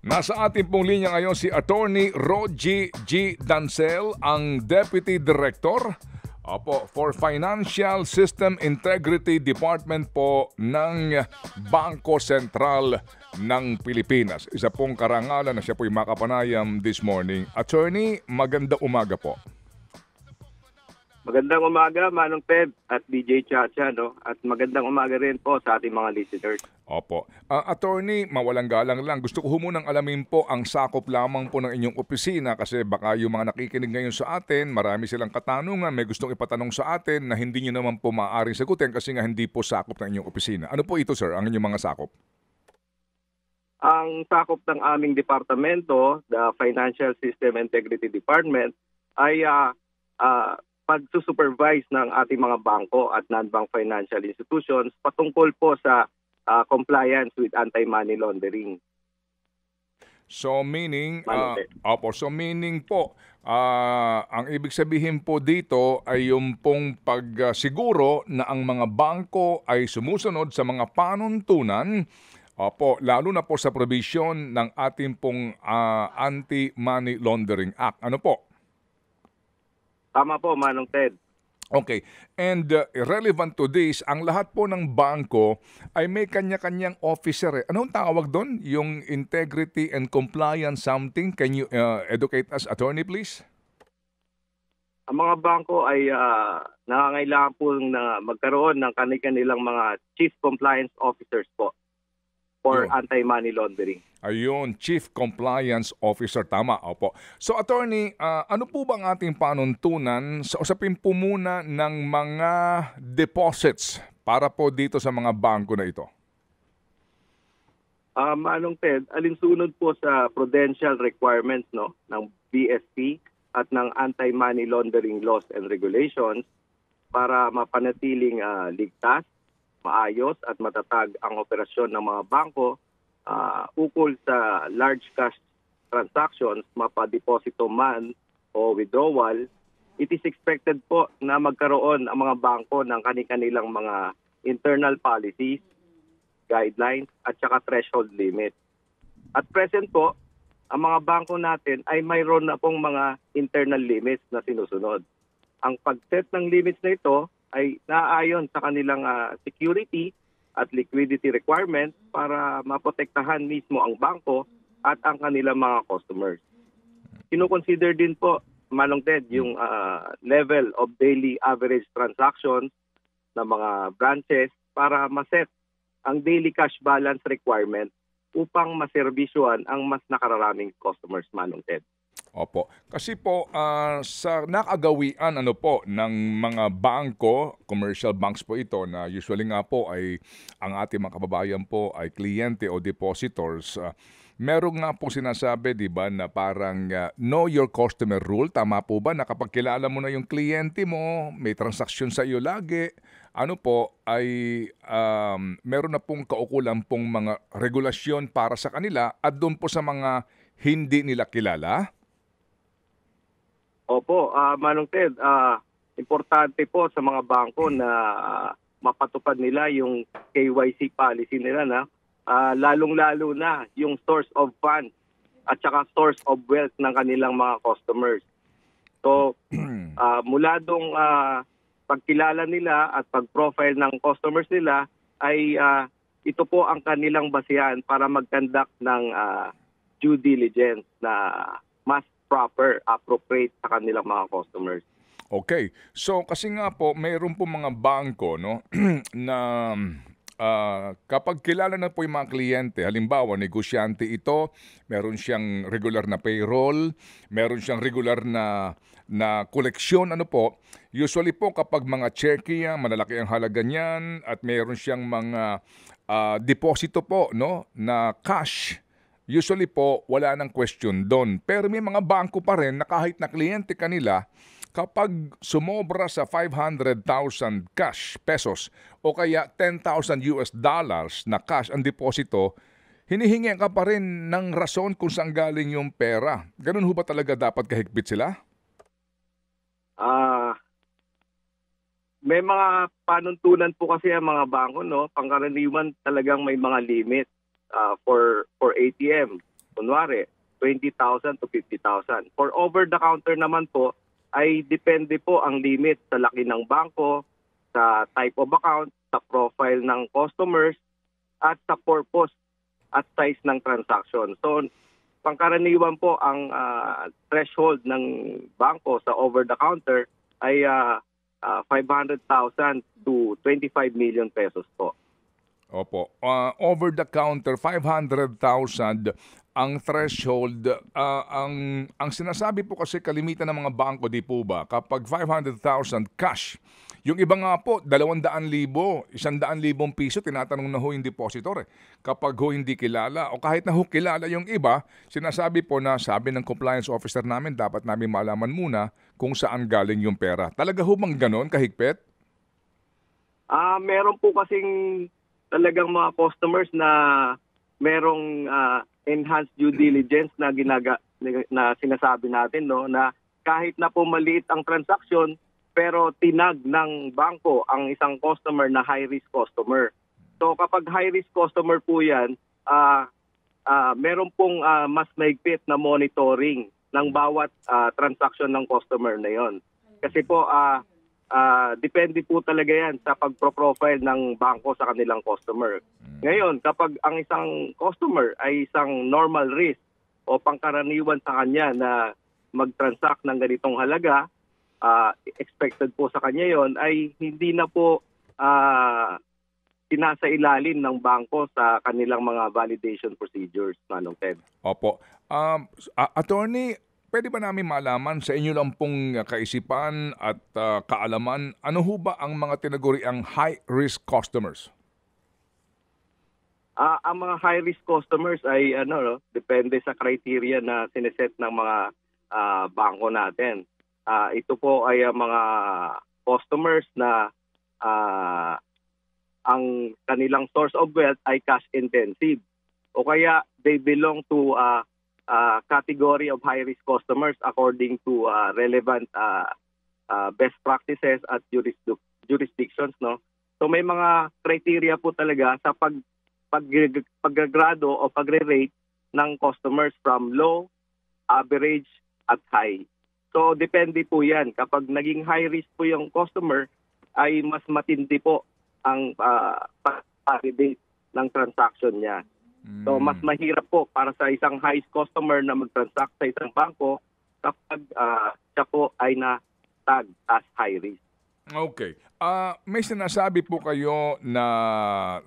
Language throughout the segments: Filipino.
Nasa ating pong linya ngayon si Attorney Rogie G. Dancel, ang Deputy Director for Financial System Integrity Department po ng Bangko Sentral ng Pilipinas. Isa pong karangalan na siya po'y makapanayam this morning. Attorney, magandang umaga po. Magandang umaga, Manong Ted at DJ Chacha, no? At magandang umaga rin po sa ating mga listeners. Opo. Attorney, mawalang galang lang. Gusto ko munang alamin po ang sakop lamang po ng inyong opisina kasi baka yung mga nakikinig ngayon sa atin, marami silang katanungan, may gustong ipatanong sa atin na hindi nyo naman po maaaring sagutin kasi nga hindi po sakop ng inyong opisina. Ano po ito, sir, ang inyong mga sakop? Ang sakop ng aming departamento, the Financial System Integrity Department, ay pagsusupervise ng ating mga bangko at non-bank financial institutions patungkol po sa compliance with anti-money laundering. So meaning, po, ang ibig sabihin po dito ay yung pong pagsiguro na ang mga bangko ay sumusunod sa mga panuntunan, lalo na po sa provision ng ating pong Anti-Money Laundering Act. Ano po? Tama po, Manong Ted. Okay. And relevant to this, ang lahat po ng bangko ay may kanya-kanyang officer. Anong tawag doon? Yung integrity and compliance something? Can you educate us, attorney, please? Ang mga bangko ay nangangailangan po na magkaroon ng kanilang mga chief compliance officers po for anti-money laundering. Ayun, Chief Compliance Officer, tama. Opo. So, attorney, ano po bang ating panuntunan sa usapin po muna ng mga deposits para po dito sa mga bangko na ito? Manong Ted, alinsunod po sa prudential requirements ng BSP at ng anti-money laundering laws and regulations para mapanatiling ligtas, maayos at matatag ang operasyon ng mga bangko ukol sa large cash transactions, mapadeposito man o withdrawal. It is expected po na magkaroon ang mga bangko ng kanilang mga internal policies, guidelines at saka threshold limit. At present po, ang mga bangko natin ay mayroon na pong mga internal limits na sinusunod. Ang pag-set ng limits na ito ay naaayon sa kanilang security at liquidity requirements para maprotektahan mismo ang bangko at ang kanilang mga customers. Kino-consider din po, Manong Ted, yung level of daily average transactions ng mga branches para maset ang daily cash balance requirement upang maservisyohan ang mas nakararaming customers, Manong Ted. Opo. Kasi po sa nakagawian ng mga bangko, commercial banks po ito na usually nga po ay ang ating mga kababayan po ay kliyente o depositors. Meron nga po sinasabi, di ba, na parang know your customer rule. Tama po ba na kapag kilala mo na yung kliyente mo, may transaksyon sa iyo lagi, meron na pong kaukulan pong mga regulasyon para sa kanila at doon po sa mga hindi nila kilala? Opo, Manong Ted, importante po sa mga bangko na mapatupad nila yung KYC policy nila na lalong-lalo na yung source of funds at saka source of wealth ng kanilang mga customers. So, mula dong pagkilala nila at pag-profile ng customers nila ay ito po ang kanilang basihan para mag-conduct ng due diligence na mas proper, appropriate sa kanilang mga customers. Okay. So kasi nga po, mayroon po mga bangko na kapag kilala na po yung mga kliyente, halimbawa negosyante ito, meron siyang regular na payroll, meron siyang regular na koleksyon, usually po kapag mga cheque yan, malalaki ang halaga niyan at meron siyang mga deposito po na cash. Usually po, wala nang question doon. Pero may mga bangko pa rin na kahit na kliyente kanila, kapag sumobra sa 500,000 cash pesos o kaya 10,000 US dollars na cash ang deposito, hinihingi ka pa rin ng rason kung saan galing yung pera. Ganun ho ba talaga dapat kahigpit sila? May mga panuntunan po kasi ang mga bangko, Pangkaraniwan talagang may mga limit for ATM. Kunwari, 20,000 to 50,000. For over-the-counter naman po, ay depende po ang limit sa laki ng bangko, sa type of account, sa profile ng customers, at sa purpose at size ng transaction. So, pangkaraniwan po ang threshold ng bangko sa over-the-counter ay 500,000 to 25 million pesos po. Opo. Over-the-counter, 500,000 ang threshold. Ang sinasabi po kasi kalimitan ng mga bangko, di po ba, kapag 500,000 cash, yung iba nga po, 200,000, 100,000 piso, tinatanong na ho yung depositor. Kapag ho hindi kilala, o kahit na ho kilala yung iba, sinasabi po na sabi ng compliance officer namin, dapat namin malaman muna kung saan galing yung pera. Talaga ho bang ganon, kahigpit? Meron po kasing talagang mga customers na merong enhanced due diligence na na sinasabi natin, no, na kahit na po maliit ang transaksyon pero tinag ng bangko ang isang customer na high risk customer. So kapag high risk customer po 'yan, meron pong mas mahigpit na monitoring ng bawat transaksyon ng customer na 'yon. Kasi po depende po talaga yan sa pagpro-profile ng bangko sa kanilang customer. Ngayon, kapag ang isang customer ay isang normal risk o pangkaraniwan sa kanya na mag-transact ng ganitong halaga, expected po sa kanya yon, ay hindi na po pinasa ilalim ng bangko sa kanilang mga validation procedures, Manong Ted. Opo. Attorney, pwede ba namin malaman sa inyo lang pong kaisipan at kaalaman, ano ho ba ang mga tinaguriang high-risk customers? Ang mga high-risk customers ay depende sa criteria na sineset ng mga bangko natin. Ito po ay mga customers na ang kanilang source of wealth ay cash intensive. O kaya they belong to category of high-risk customers according to relevant best practices at jurisdictions, no? So may mga criteria po talaga sa paggrado o pagre-rate ng customers from low, average at high. So depende po 'yan. Kapag naging high risk po yung customer ay mas matindi po ang pag-validate ng transaction niya. So mas mahirap po para sa isang high customer na mag-transact sa isang bangko kapag siya po ay na-tag as high risk. Okay. May sinasabi po kayo na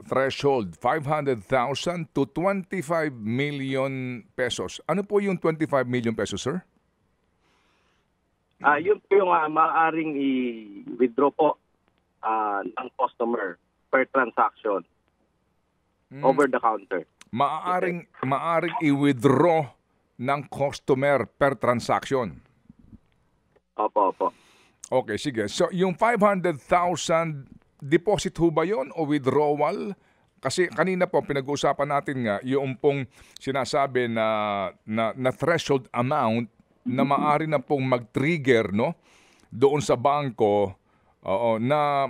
threshold, 500,000 to 25 million pesos. Ano po yung 25 million pesos, sir? Yun po yung maaaring i-withdraw po ng customer per transaction over the counter. Maaaring i-withdraw ng customer per transaction. Opo. Okay, sige. So, yung 500,000, deposit ho ba yun o withdrawal? Kasi kanina po, pinag-uusapan natin nga, yung pong sinasabi na threshold amount na maaari na pong mag-trigger, no, doon sa bangko na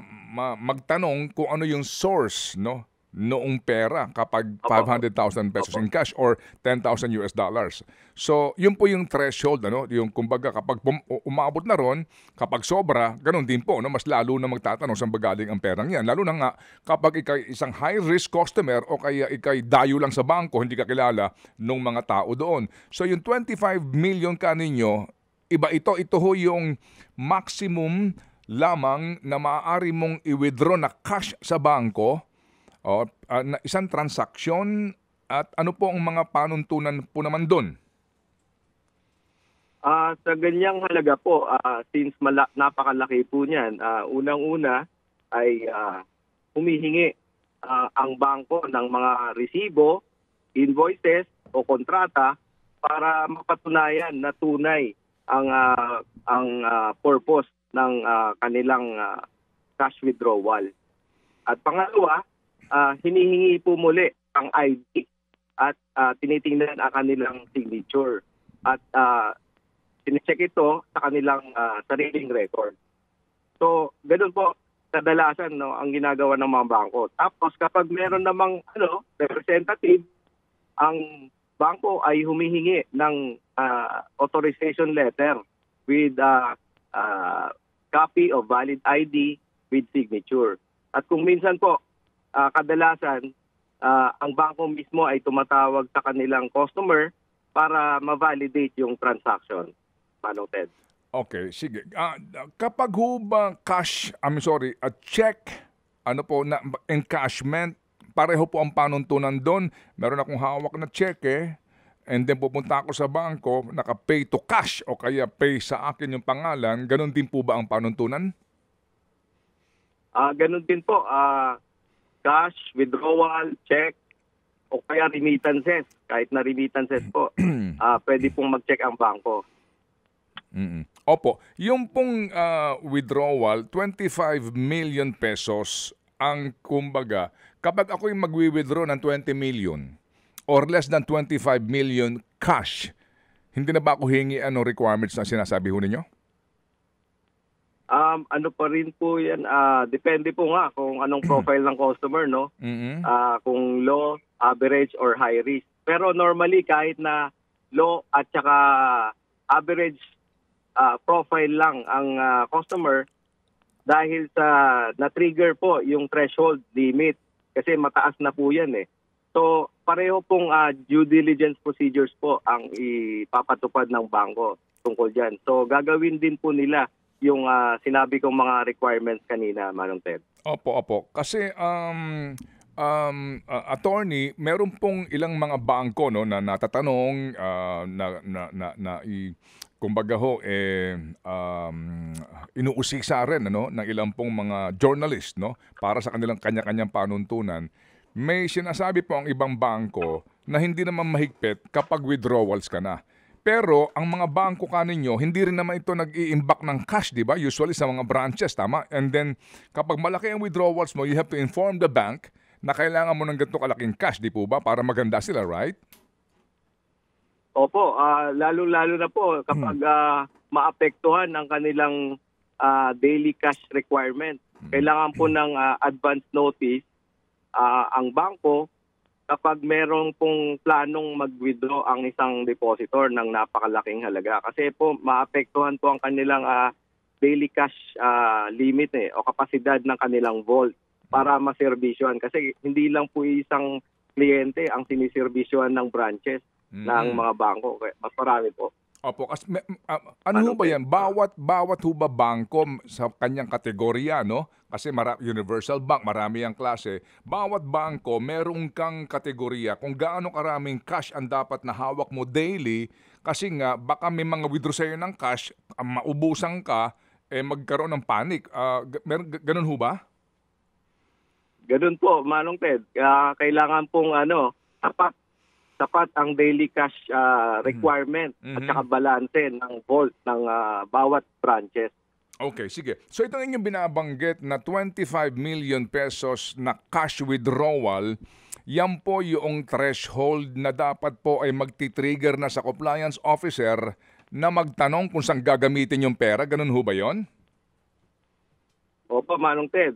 magtanong kung ano yung source, no, noong pera kapag 500,000 pesos in cash or 10,000 US dollars. So, yun po yung threshold, yung kumbaga kapag umabot na ron, kapag sobra, ganun din po, mas lalo na magtatanong saan ba galing ang perang yan. Lalo na nga kapag ikay isang high-risk customer o kaya ikay dayo lang sa bangko, hindi ka kilala ng mga tao doon. So, yung 25 million ka ninyo, iba ito ho yung maximum lamang na maaari mong i-withdraw na cash sa bangko na isang transaksyon at ano po ang mga panuntunan po naman doon? Sa ganyang halaga po, since napakalaki po niyan, unang-una ay humihingi ang bangko ng mga resibo, invoices o kontrata para mapatunayan na tunay ang purpose ng kanilang cash withdrawal. At pangalawa, hinihingi po muli ang ID at tinitingnan ang kanilang signature at sinecheck ito sa kanilang sariling record. So, ganoon po kadalasan ang ginagawa ng mga bangko. Tapos kapag meron namang representative, ang bangko ay humihingi ng authorization letter with copy of valid ID with signature. At kung minsan po, kadalasan, ang bangko mismo ay tumatawag sa kanilang customer para ma-validate yung transaction. Manong Ted. Okay, sige. Kapag ho ba check, ano po, na encashment, pareho po ang panuntunan doon. Meron akong hawak na cheque, and then pupunta ako sa bangko, naka-pay to cash o kaya pay sa akin yung pangalan, ganun din po ba ang panuntunan? Ganun din po, cash, withdrawal, check, o kaya remittances. Kahit na remittances po, pwede pong mag-check ang bangko. Opo, yung pong withdrawal, 25 million pesos ang kumbaga, kapag ako'y magwi-withdraw ng 20 million or less than 25 million cash, hindi na ba ako hingi requirements na sinasabi ho ninyo? Ano pa rin po yan, depende po nga kung anong profile ng customer, no? Kung low, average, or high risk. Pero normally, kahit na low at saka average profile lang ang customer, dahil sa na-trigger po yung threshold limit kasi mataas na po yan eh. So pareho pong due diligence procedures po ang ipapatupad ng bangko tungkol dyan. So gagawin din po nila yung sinabi kong mga requirements kanina, Manong Ted. Opo. Kasi attorney, meron pong ilang mga bangko no na natatanong kumbaga ho inuusisa rin ng ilang pong mga journalist no para sa kanilang kanya-kanyang panuntunan. May sinasabi po ang ibang bangko na hindi naman mahigpit kapag withdrawals ka na. Pero ang mga bangko kaninyo, hindi rin naman ito nag-i-imbak ng cash, di ba? Usually sa mga branches, tama? And then, kapag malaki ang withdrawals mo, you have to inform the bank na kailangan mo ng ganito kalaking cash, di po ba? Para maganda sila, right? Opo, lalo-lalo na po kapag maapektuhan ang kanilang daily cash requirement. Kailangan po ng advance notice ang bangko kapag merong pong planong mag-withdraw ang isang depositor ng napakalaking halaga. Kasi po maapektuhan po ang kanilang daily cash limit o kapasidad ng kanilang vault para maservisyohan. Kasi hindi lang po isang kliyente ang siniservisyohan ng branches ng mga bangko. Mas marami po. Opo, ano ho ba yan? Bawat ho ba bangko sa kanyang kategorya, no? Kasi Universal Bank, marami ang klase. Bawat bangko, meron kang kategorya kung gaano karaming cash ang dapat na hawak mo daily. Kasi nga, baka may mga withdraw sa'yo ng cash, maubusan ka, magkaroon ng panic. Ganun ho ba? Ganun po, Manong Ted. Kailangan pong sapat ang daily cash requirement at saka balanse ng vault ng bawat branches. Okay, sige. So ito ang inyong binabanggit na 25 million pesos na cash withdrawal, yan po yung threshold na dapat po ay magti-trigger na sa compliance officer na magtanong kung saan gagamitin yung pera. Ganun ho ba yun? Opo, Manong Ted.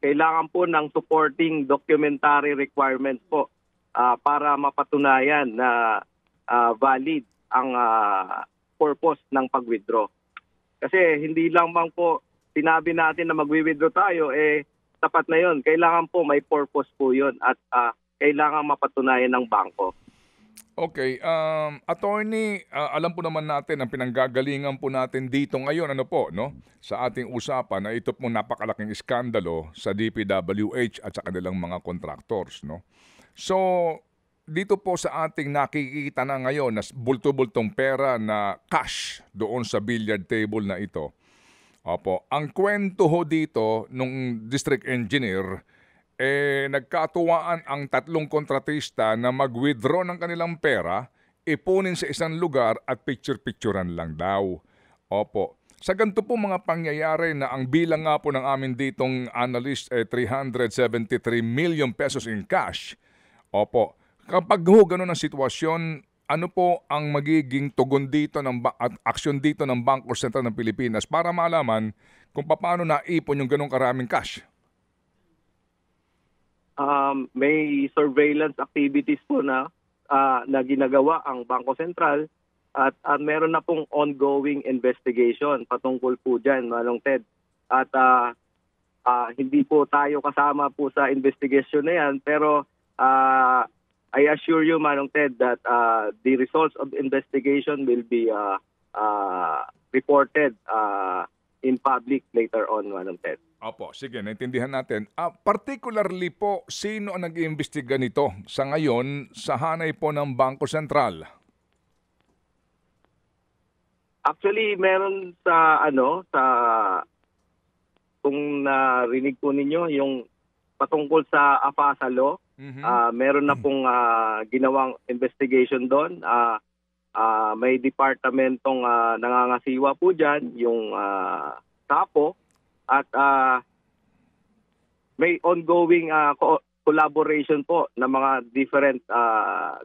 Kailangan po ng supporting documentary requirements po para mapatunayan na valid ang purpose ng pag-withdraw. Kasi hindi lang bang po sinabi natin na mag-withdraw tayo, tapat na yon. Kailangan po may purpose po yun at kailangan mapatunayan ng bangko. Okay, attorney, alam po naman natin ang pinanggagalingan po natin dito ngayon sa ating usapan na ito pong napakalaking iskandalo sa DPWH at sa kanilang mga contractors, no. So, dito po sa ating nakikita na ngayon na bulto-bultong pera na cash doon sa billiard table na ito. Opo, ang kwento ho dito nung district engineer, nagkatuwaan ang tatlong kontratista na mag-withdraw ng kanilang pera, ipunin sa isang lugar at picture-picturean lang daw. Opo. Sa ganito po mga pangyayari na ang bilang nga po ng amin ditong analyst 373 million pesos in cash. Opo. Kapag ho ganun ang sitwasyon, ano po ang magiging tugon dito at aksyon dito ng Bangko Sentral ng Pilipinas para malaman kung paano naipon yung ganung karaming cash? May surveillance activities po na na ginagawa ang Bangko Sentral at meron na pong ongoing investigation patungkol po dyan, Manong Ted. At hindi po tayo kasama po sa investigation na yan, pero I assure you, Manong Ted, that the results of investigation will be reported in public later on, Manong Ted. Opo, sige, naintindihan natin. Particularly po, sino ang nag-iimbestiga nito sa ngayon sa hanay po ng Bangko Sentral? Actually, meron sa kung narinig po ninyo yung patungkol sa AFASA law, meron na pong ginawang investigation doon. May departamentong nangangasiwa po dyan, yung SAPO, at may ongoing collaboration po ng mga different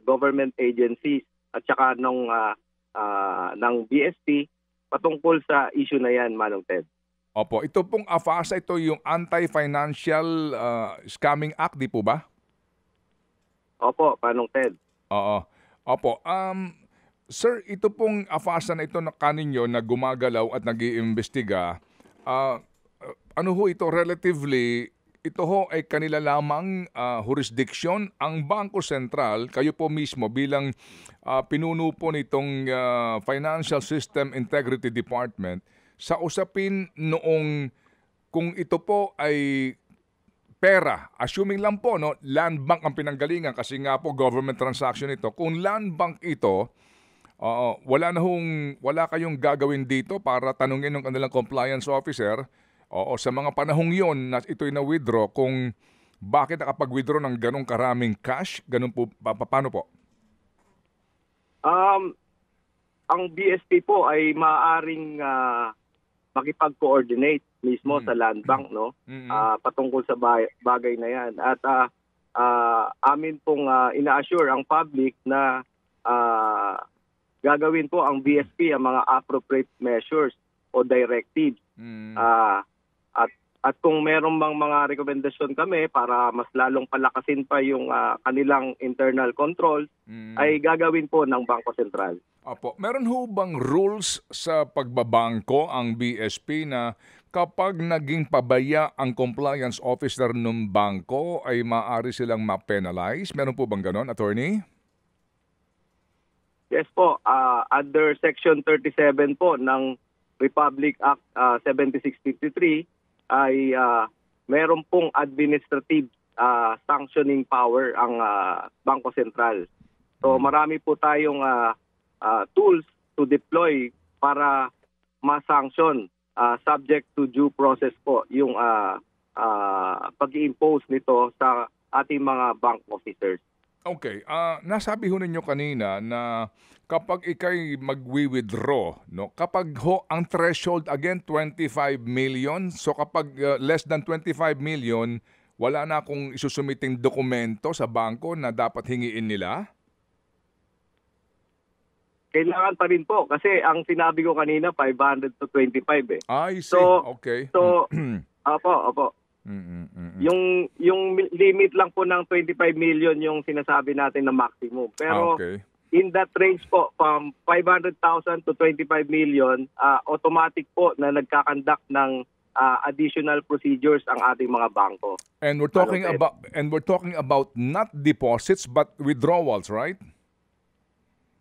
government agencies at saka ng BSP patungkol sa issue na yan, Manong Ted. Opo, ito pong AFASA, ito yung Anti-Financial Scamming Act, di po ba? Opo, Manong Ted. Oo. Opo. Sir, ito pong AFASA na ito na kaninyo na gumagalaw at nag-iimbestiga, ano ho ito relatively, ito ho ay kanila lamang jurisdiction. Ang Bangko Sentral, kayo po mismo bilang pinuno po nitong Financial System Integrity Department, sa usapin noong kung ito po ay pera, assuming lang po, no, land bank ang pinanggalingan kasi nga po government transaction ito. Kung land bank ito, wala kayong gagawin dito para tanungin ng kanilang compliance officer sa mga panahong yon na ito'y na-withdraw kung bakit nakapag-withdraw ng ganong karaming cash, ganun po, paano po? Ang BSP po ay maaaring makipag-coordinate mismo sa land bank, no? Patungkol sa bagay na yan. At amin pong ina-assure ang public na gagawin po ang BSP ang mga appropriate measures o directives. At kung merong mga rekomendasyon kami para mas lalong palakasin pa yung kanilang internal controls, ay gagawin po ng Bangko Sentral. Opo. Meron ho bang rules sa pagbabangko ang BSP na kapag naging pabaya ang compliance officer ng bangko ay maaari silang ma-penalize? Meron po bang ganon, attorney? Yes po. Under Section 37 po ng Republic Act 7653 ay meron pong administrative sanctioning power ang Bangko Sentral. So marami po tayong tools to deploy para ma-sanction subject to due process po yung pag-i-impose nito sa ating mga bank officers. Okay. Nasabi ho ninyo kanina na kapag ikay magwi-withdraw, no, kapag ho ang threshold again 25 million, so kapag less than 25 million, wala na akong isusumiting dokumento sa bangko na dapat hingiin nila? Kailangan pa rin po kasi ang sinabi ko kanina 500 to 25 eh. I see. Okay. So opo. Yung limit lang po ng 25 million yung sinasabi natin na maximum. Pero in that range po from 500,000 to 25 million, automatic po na nagkakandak ng additional procedures ang ating mga bangko. And we're talking about not deposits but withdrawals, right?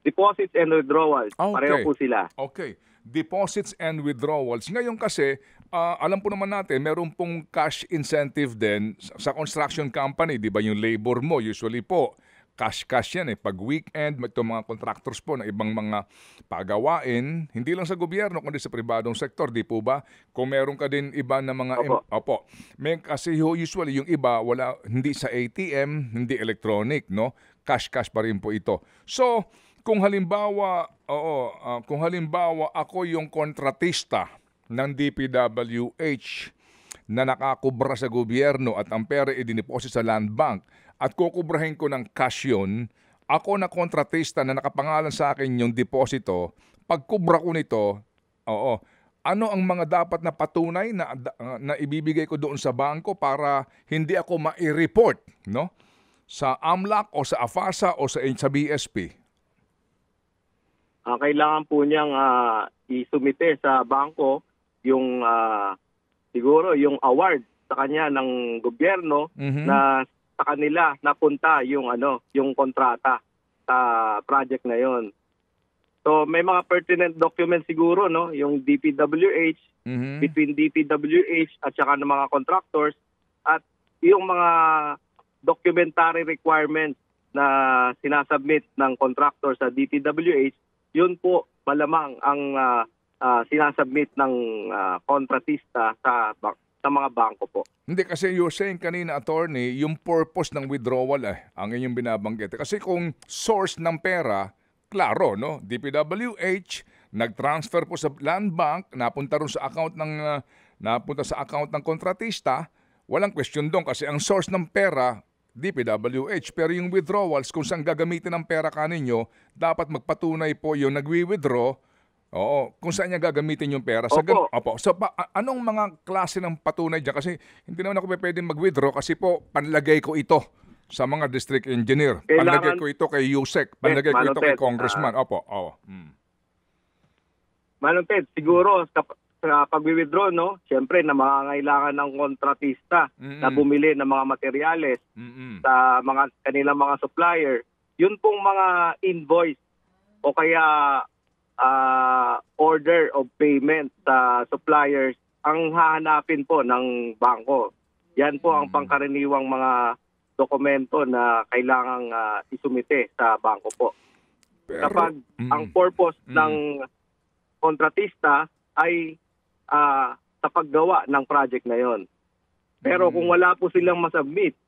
Deposits and withdrawals. Pareho po sila. Okay. Deposits and withdrawals. Ngayon kasi, alam po naman natin, meron pong cash incentive din sa construction company. Di ba yung labor mo, usually po, cash yan eh. Pag weekend, itong mga contractors po na ibang mga pagawain, hindi lang sa gobyerno, kundi sa pribadong sektor, di po ba? Kung meron ka din iba na mga... Opo. May, kasi usually yung iba, hindi sa ATM, hindi electronic, no? Cash pa rin po ito. So, kung halimbawa ako yung kontratista ng DPWH na nakakubra sa gobyerno at ang pera idiniposit sa land bank at kukubrahin ko ng cash yun, ako na kontratista na nakapangalan sa akin yung deposito, pagkubra ko nito, ano ang mga dapat na patunay na ibibigay ko doon sa bangko para hindi ako ma-report, no? Sa AMLAC o sa AFASA o sa BSP? Kailangan po niyang isumite sa bangko yung siguro yung award sa kanya ng gobyerno na sa kanila napunta yung yung kontrata sa project na yon. So may mga pertinent documents siguro, no, yung DPWH, between DPWH at saka ng mga contractors, at yung mga documentary requirements na sinasubmit ng contractor sa DPWH, yun po malamang ang sinasubmit ng kontratista sa mga bangko po. Hindi, kasi you were saying kanina, attorney, yung purpose ng withdrawal ang inyong binabanggit. Kasi kung source ng pera, klaro, no? DPWH, nag-transfer po sa land bank, napunta rin sa account ng kontratista, walang question doon kasi ang source ng pera, DPWH. Pero yung withdrawals, kung saan gagamitin ang pera kaninyo, dapat magpatunay po yung nagwi-withdraw, kung saan niya gagamitin yung pera. Opo. So, anong mga klase ng patunay dyan? Kasi hindi naman ako pwedeng mag-withdraw kasi po panlagay ko ito sa mga district engineer. Panlagay ko ito kay USEC. Panlagay ko ito kay congressman. Manong Ted, siguro sa pag-withdraw, no, siyempre na mangangailangan ng kontratista na bumili ng mga materyales sa kanilang mga supplier. Yun pong mga invoice o kaya order of payment sa suppliers ang hahanapin po ng bangko. Yan po ang pangkaraniwang mga dokumento na kailangang isumite sa bangko po. Kapag ang purpose ng kontratista ay sa paggawa ng project na yon. Pero kung wala po silang masubmit,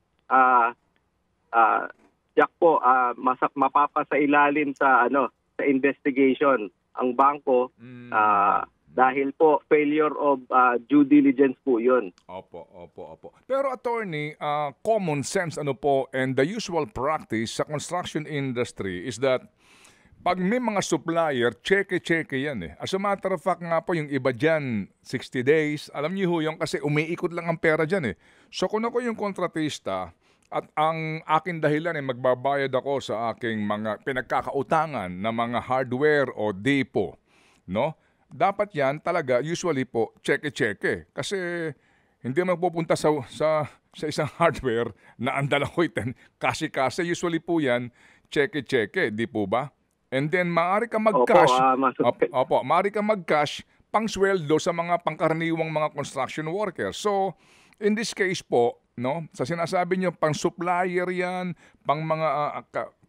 Jack po, mapapasa ilalim sa sa investigation ang bangko dahil po failure of due diligence po yun. Opo. Pero attorney, common sense and the usual practice sa construction industry is that pag may mga supplier, cheque yan . As a matter of fact nga po, yung iba dyan, 60 days, alam niyo ho yung kasi umiikot lang ang pera dyan . So kung ako yung kontratista at ang akin dahilan ay magbabayad ako sa aking mga pinagkakautangan na mga hardware o depo, no? Dapat yan talaga, usually po, cheque. Kasi hindi magpupunta sa isang hardware na ang dala ko iten, kasi usually po yan, cheque, di po ba? And then maaari ka mag-cash. Maaari ka mag-cash pang sweldo sa mga pangkaraniwang mga construction workers. So, in this case po, no, sa sinasabi niyo pang supplier 'yan, pang mga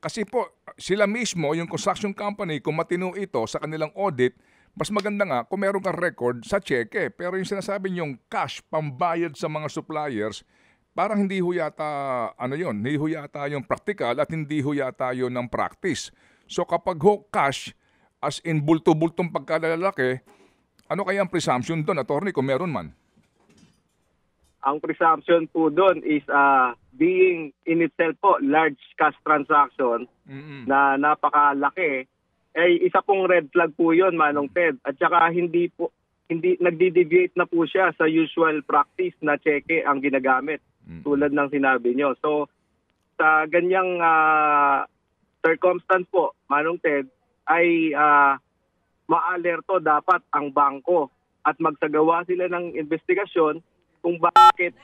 kasi po sila mismo yung construction company kung matino ito sa kanilang audit, mas maganda nga kung meron kang record sa cheque. Pero yung sinasabi niyong cash pambayad sa mga suppliers, parang hindi ho yata hindi ho yata yung practical at hindi ho yata yun ng practice. So kapag cash, as in bulto-bultong pagkalalaki, ano kaya ang presumption doon, attorney, kung meron man? Ang presumption po doon is being in itself po large cash transaction na napakalaki, ay isa pong red flag po yun, Manong Ted. At saka hindi nagdi-deviate na po siya sa usual practice na cheque ang ginagamit, tulad ng sinabi nyo. So sa ganyang circumstance po, Manong Ted, ay maalerto dapat ang bangko at magsagawa sila ng investigasyon kung bakit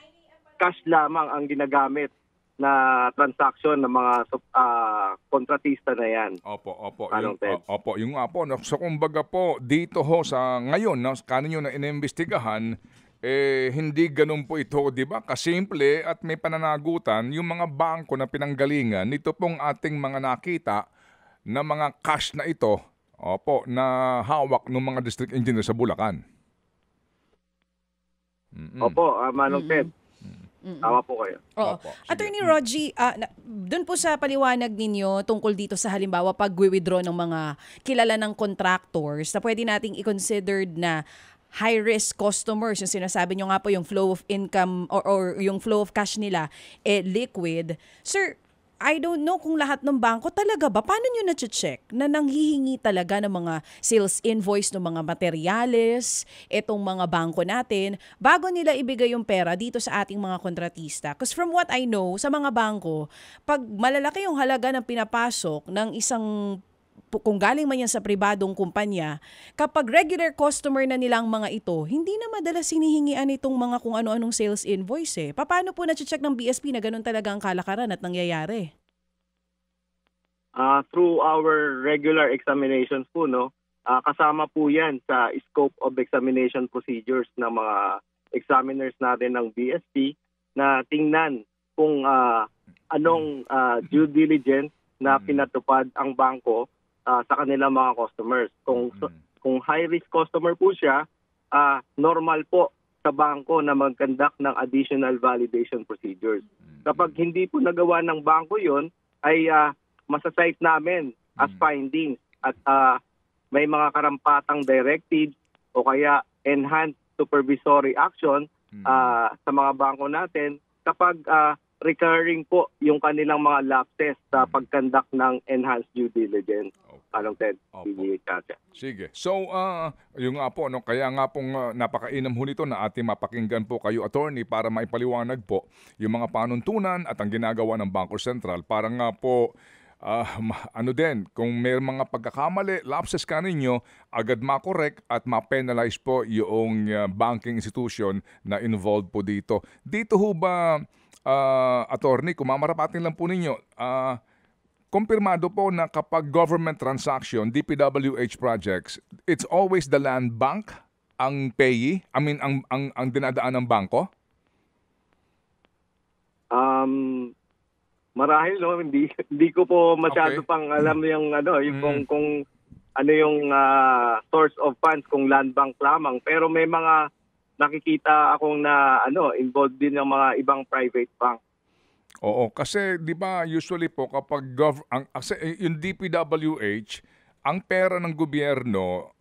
cash lamang ang ginagamit na transaction ng mga kontratista na yan. Opo. Yung nga po, so kumbaga po, dito ho sa ngayon, kaninyo na inimbestigahan, hindi ganun po ito, di ba? Kasimple at may pananagutan yung mga bangko na pinanggalingan nito pong ating mga nakita na mga cash na ito, na hawak ng mga district engineer sa Bulacan. Opo, Manong Ted. Tama po kayo. Attorney Rogie, doon po sa paliwanag ninyo tungkol dito sa halimbawa pag-withdraw ng mga kilala ng contractors na pwede nating i-considered na high-risk customers, yung sinasabi nyo nga po yung flow of income or yung flow of cash nila liquid. Sir, I don't know kung lahat ng bangko talaga ba. Paano nyo na-check na nanghihingi talaga ng mga sales invoice ng mga materyales, itong mga bangko natin, bago nila ibigay yung pera dito sa ating mga kontratista? Because from what I know, sa mga bangko, pag malalaki yung halaga ng pinapasok ng isang kung galing man yan sa pribadong kumpanya, kapag regular customer na nilang mga ito, hindi na madalas hinihingian itong mga kung ano-anong sales invoice eh. Paano po na-check ng BSP na ganun talaga ang kalakaran at nangyayari? Through our regular examinations po, no, kasama po yan sa scope of examination procedures ng mga examiners natin ng BSP na tingnan kung anong due diligence na pinatupad ang bangko sa kanilang mga customers. Kung high-risk customer po siya, normal po sa bangko na mag-conduct ng additional validation procedures. Kapag hindi po nagawa ng bangko yon, ay masasite namin as findings at may mga karampatang directives o kaya enhanced supervisory action sa mga bangko natin kapag recurring po yung kanilang mga lapses sa pag-conduct ng enhanced due diligence. Anong Ted? Sige. So, yung nga po, no, kaya nga pong napakainam ho nito na ating mapakinggan po kayo, attorney, para maipaliwanag po yung mga panuntunan at ang ginagawa ng Bangko Sentral para nga po ano din, kung may mga pagkakamali, lapses ka ninyo, agad makorek at ma-penalize po yung banking institution na involved po dito. Dito ho ba, attorney, kung mamarapatin lang po ninyo, kumpirmado po na kapag government transaction, DPWH projects, it's always the land bank ang payee? I mean, ang dinadaan ng bangko? Marahil, no, hindi ko po masyado pang alam yung kung ano yung source of funds, kung land bank lamang, pero may mga nakikita akong na involved din ng mga ibang private bank. Oo, kasi 'di ba usually po kapag yung DPWH, ang pera ng gobyerno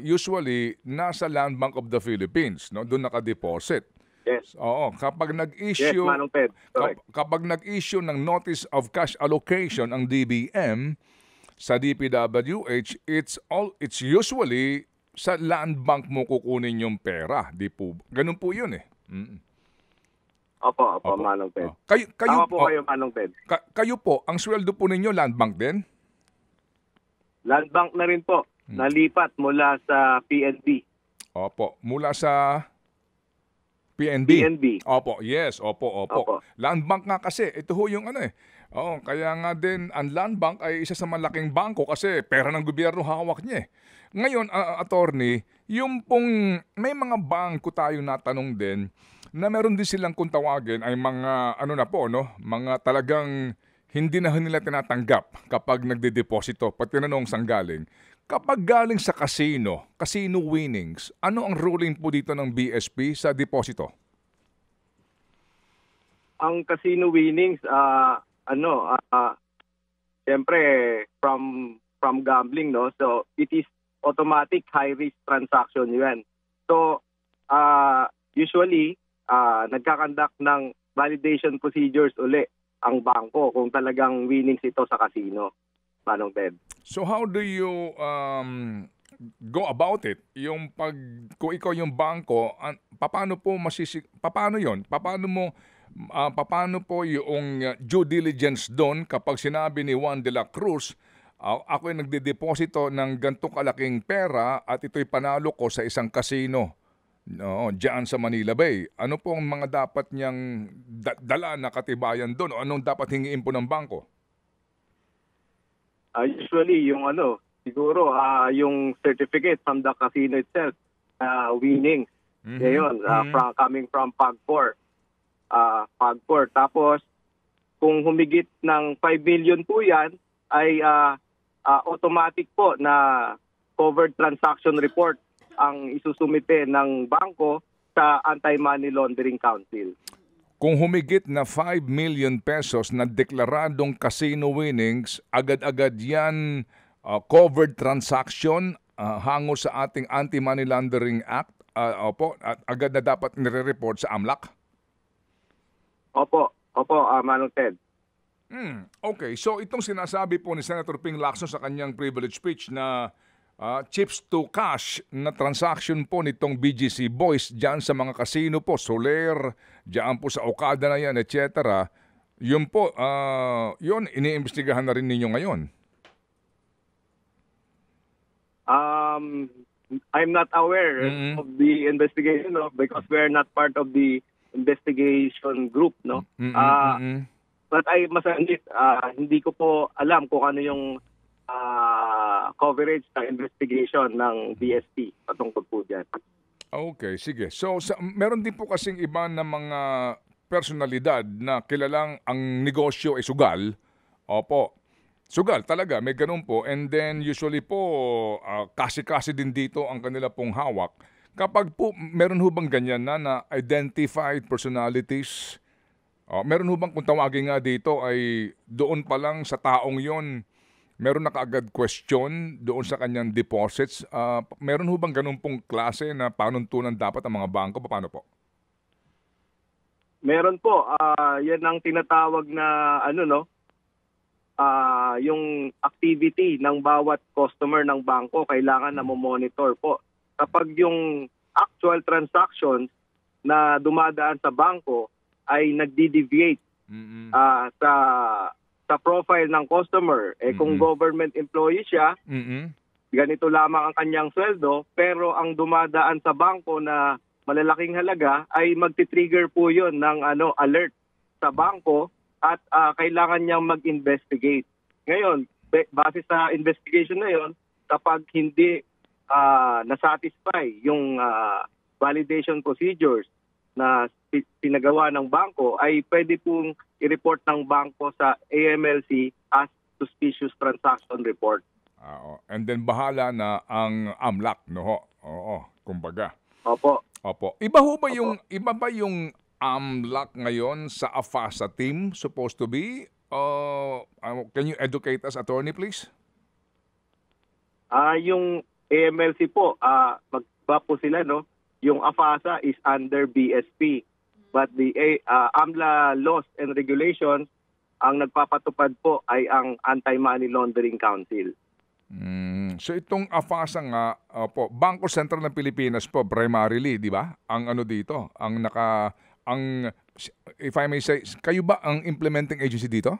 usually nasa Land Bank of the Philippines, no? Doon naka-deposit. Yes. Oo, kapag nag-issue kapag nag-issue ng notice of cash allocation ang DBM sa DPWH, it's usually sa land bank mo kukunin yung pera, di po. Ganun po 'yun eh. Opo, Manong Ted. Kayo po kayo, Manong Ted. Kayo po, ang sweldo po ninyo land bank din? Land bank na rin po. Nalipat mula sa PNB. Opo, mula sa PNB. PNB. Opo, yes, opo. Land bank nga kasi, ito ho yung Oo, kaya nga din, ang land bank ay isa sa malaking bangko kasi pera ng gobyerno hawak niya eh. Ngayon, attorney, yung pong may mga bangko tayo natanong din na meron din silang kung tawagin ay mga mga talagang hindi na nila tinatanggap kapag nagde-deposito, pag tinanong saan galing. Kapag galing sa casino winnings, ano ang ruling po dito ng BSP sa deposito? Ang casino winnings, siyempre from gambling, no? So it is automatic high risk transaction yan. So usually nagkakandak ng validation procedures uli ang bangko kung talagang winnings ito sa casino. Manong Ted. So how do you go about it? Kung ikaw yung bangko, paano yon? Paano po yung due diligence doon kapag sinabi ni Juan de la Cruz, ako ay nagdedeposito ng gantong kalaking pera at ito'y panalo ko sa isang casino diyan sa Manila Bay. Ano po ang mga dapat niyang dala na katibayan doon? O anong dapat hingiin po ng bangko? Usually, yung siguro, yung certificate from the casino itself, winning. Ngayon, coming from PAG4. Tapos, kung humigit ng 5 million po yan, ay automatic po na covered transaction report ang isusumite ng bangko sa Anti-Money Laundering Council. Kung humigit na 5 million pesos na deklaradong casino winnings, agad-agad yan covered transaction hango sa ating Anti-Money Laundering Act. At agad na dapat nire-report sa AMLAC? Opo, Manong Ted. Okay, so itong sinasabi po ni Senator Ping Lacson sa kanyang privilege speech na chips to cash na transaction po nitong BGC Boys dyan sa mga casino po, Soler, dyan po sa Okada na yan, etc. Yun po, yun, iniimbestigahan na rin ninyo ngayon. I'm not aware of the investigation, no, because we're not part of the investigation group, no. But I must admit, hindi ko po alam kung ano yung coverage ng investigation ng BSP patungkol po dyan. Okay, sige. So, meron din po kasing iba na mga personalidad na kilalang ang negosyo ay sugal. Opo. Sugal talaga, may ganun po. And then usually po, kasi-kasi din dito ang kanila pong hawak. Kapag po meron ho bang ganyan na identified personalities, meron ho bang kung tawagin nga dito ay doon pa lang sa taong yon, meron na kaagad question doon sa kanyang deposits? Meron ho bang ganun pong klase na panuntunan dapat ang mga bangko? Paano po? Meron po. Yan ang tinatawag na yung activity ng bawat customer ng bangko kailangan na mo-monitor po. Kapag yung actual transactions na dumadaan sa bangko ay nagdi-deviate sa profile ng customer, kung government employee siya, ganito lamang ang kanyang sweldo, pero ang dumadaan sa bangko na malalaking halaga ay magti-trigger po 'yon ng alert sa bangko at kailangan niyang mag-investigate. Ngayon, base sa investigation na 'yon, kapag hindi na-satisfy yung validation procedures na pinagawa ng bangko, ay pwede pong i-report ng bangko sa AMLC as suspicious transaction report. And then bahala na ang AMLAC, no ho? Oo, kumbaga. Opo. Iba ba yung AMLAC ngayon sa AFASA team supposed to be? Can you educate us, attorney, please? Yung AMLC po, magba po sila, no? Yung AFASA is under BSP. But the AMLA laws and regulations, ang nagpapatupad po ay ang Anti-Money Laundering Council. So itong AFASA nga, Bangko Sentral ng Pilipinas po primarily, di ba? Ang dito, if I may say, kayo ba ang implementing agency dito?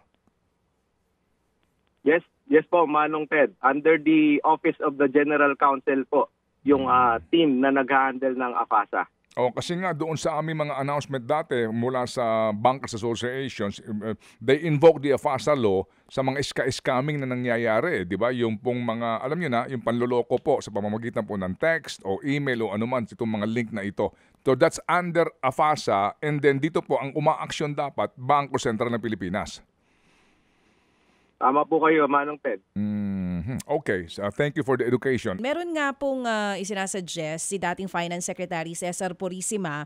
Yes po, Manong Ted. Under the Office of the General Counsel po, yung team na nag-handle ng AFASA. Kasi nga doon sa aming mga announcement dati mula sa bankers associations, they invoke the AFASA law sa mga scamming na nangyayari, di ba? Yung pong mga, alam nyo na, yung panloloko po sa pamamagitan po ng text o email o anuman itong mga link na ito. So that's under AFASA, and then dito po ang umaaksyon dapat Bangko Sentral ng Pilipinas. Tama po kayo, Manong Ted. Okay, so thank you for the education. Meron nga pong isinasuggest si dating Finance Secretary Cesar Purisima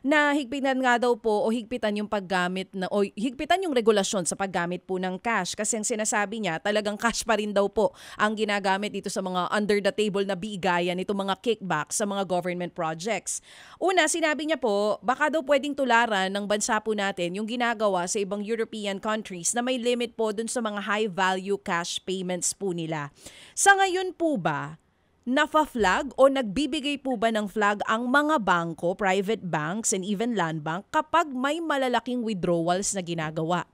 na higpitan nga daw po o higpitan yung paggamit o higpitan yung regulasyon sa paggamit po ng cash, kasi ang sinasabi niya talagang cash pa rin daw po ang ginagamit dito sa mga under the table na bigayan, itong mga kickback sa mga government projects. Una, sinabi niya po baka daw pwedeng tularan ng bansa po natin yung ginagawa sa ibang European countries na may limit po dun sa mga high value cash payments po nila. Sa ngayon po ba, nafa-flag o nagbibigay po ba ng flag ang mga bangko, private banks and even land bank kapag may malalaking withdrawals na ginagawa?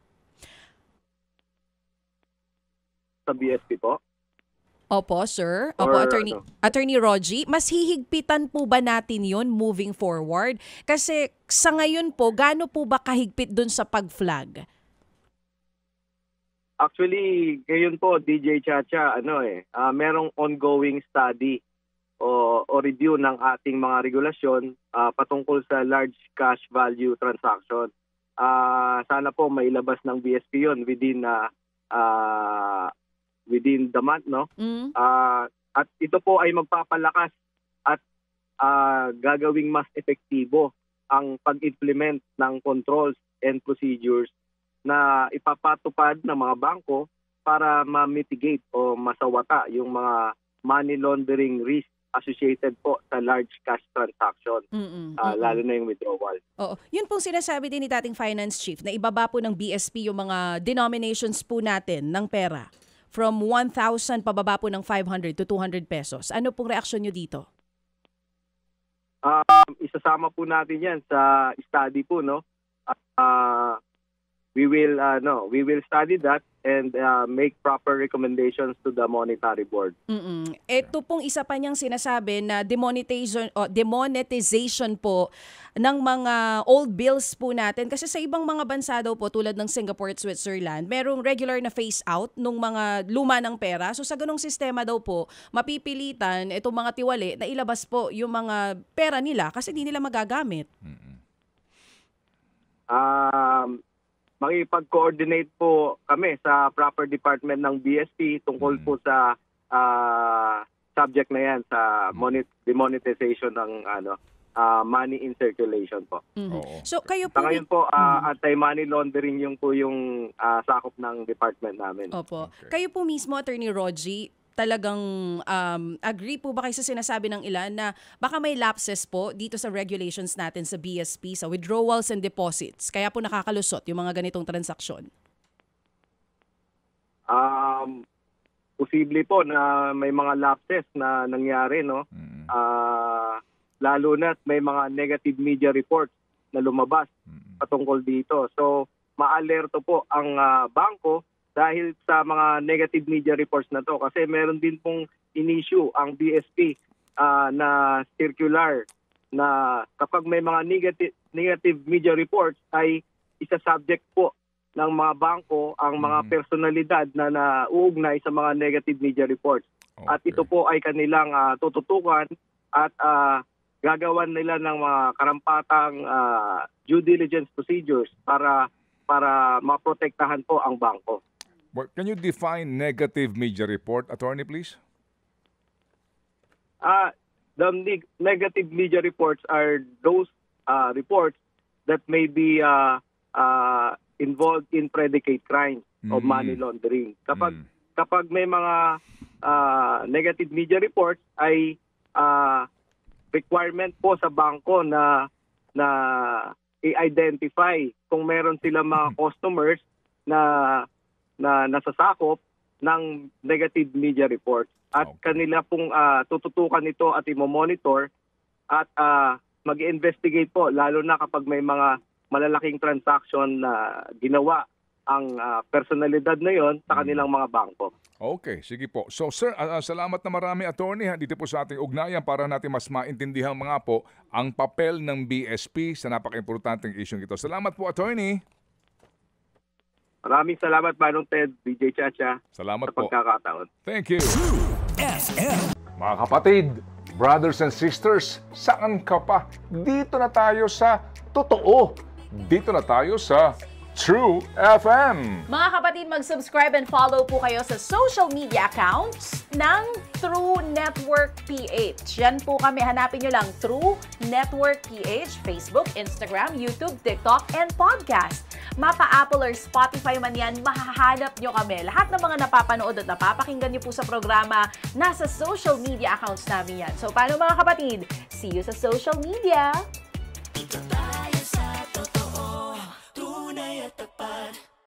Sa BSP po? Opo, sir. Opo, Attorney Rogie, mas hihigpitan po ba natin yon moving forward? Kasi sa ngayon po, gaano po ba kahigpit dun sa pag-flag? Actually, ngayon po, DJ Chacha, merong ongoing study o review ng ating mga regulasyon patungkol sa large cash value transaction. Sana po mailabas ng BSP yun within the month, no? At ito po ay magpapalakas at gagawing mas epektibo ang pag-implement ng controls and procedures na ipapatupad ng mga bangko para ma-mitigate o masawata yung mga money laundering risk associated po sa large cash transaction, lalo na yung withdrawal. Oo. Yun pong sinasabi din ni dating Finance Chief na ibaba po ng BSP yung mga denominations po natin ng pera from 1,000 pababa po ng 500 to 200 pesos. Ano pong reaksyon nyo dito? Isasama po natin yan sa study po, no? We will study that and make proper recommendations to the monetary board. Ito pong isa pa niyang sinasabi na demonetization po ng mga old bills po natin. Kasi sa ibang mga bansa daw po tulad ng Singapore at Switzerland, merong regular na phase out ng mga luma ng pera. So sa ganong sistema daw po, mapipilitan itong mga tiwali na ilabas po yung mga pera nila kasi di nila magagamit. Makipag-coordinate po kami sa proper department ng BSP tungkol po sa subject na yan, sa demonetization ng money in circulation po. So kayo po... Sa ngayon po, anti-money laundering yung sakop ng department namin. Opo. Okay. Kayo po mismo, Attorney Rogie, talagang agree po ba kayo sa sinasabi ng ilan na baka may lapses po dito sa regulations natin sa BSP, sa withdrawals and deposits, kaya po nakakalusot yung mga ganitong transaksyon? Posible po na may mga lapses na nangyari, no? Lalo na may mga negative media reports na lumabas patungkol dito. So, maalerto po ang bangko dahil sa mga negative media reports na to. Kasi meron din pong in-issue ang BSP na circular na kapag may mga negative media reports ay isa-subject po ng mga bangko ang mga personalidad na nauugnay sa mga negative media reports. Okay. At ito po ay kanilang tututukan at gagawan nila ng mga karampatang due diligence procedures para maprotektahan po ang bangko. Can you define negative media report, attorney, please? The negative media reports are those reports that may be involved in predicate crimes of money laundering. Kapag may mga negative media reports ay requirement po sa bangko na i-identify kung meron silang mga customers na nasasakop ng negative media report. At kanila pong tututukan ito at i-monitor at mag-investigate po, lalo na kapag may mga malalaking transaction na ginawa ang personalidad na yon sa kanilang mga bangko. Okay, sige po. So sir, salamat na marami, attorney, dito po sa ating ugnayan para natin mas maintindihan mga po ang papel ng BSP sa napaka-importanteng isyong ito. Salamat po, attorney. Maraming salamat, Manong Ted, DJ Chacha, salamat sa pagkakataon. Thank you. Mga kapatid, brothers and sisters, saan ka pa? Dito na tayo sa totoo. Dito na tayo sa True FM. Mga kapatid, mag-subscribe and follow po kayo sa social media accounts ng True Network PH. Yan po kami. Hanapin nyo lang True Network PH, Facebook, Instagram, YouTube, TikTok, and podcast. Mapa-Apple or Spotify man yan, mahahanap nyo kami. Lahat ng mga napapanood at napapakinggan nyo po sa programa, nasa social media accounts namin yan. So, paano mga kapatid? See you sa social media! Ito tayo sa totoo, tunay at tapat.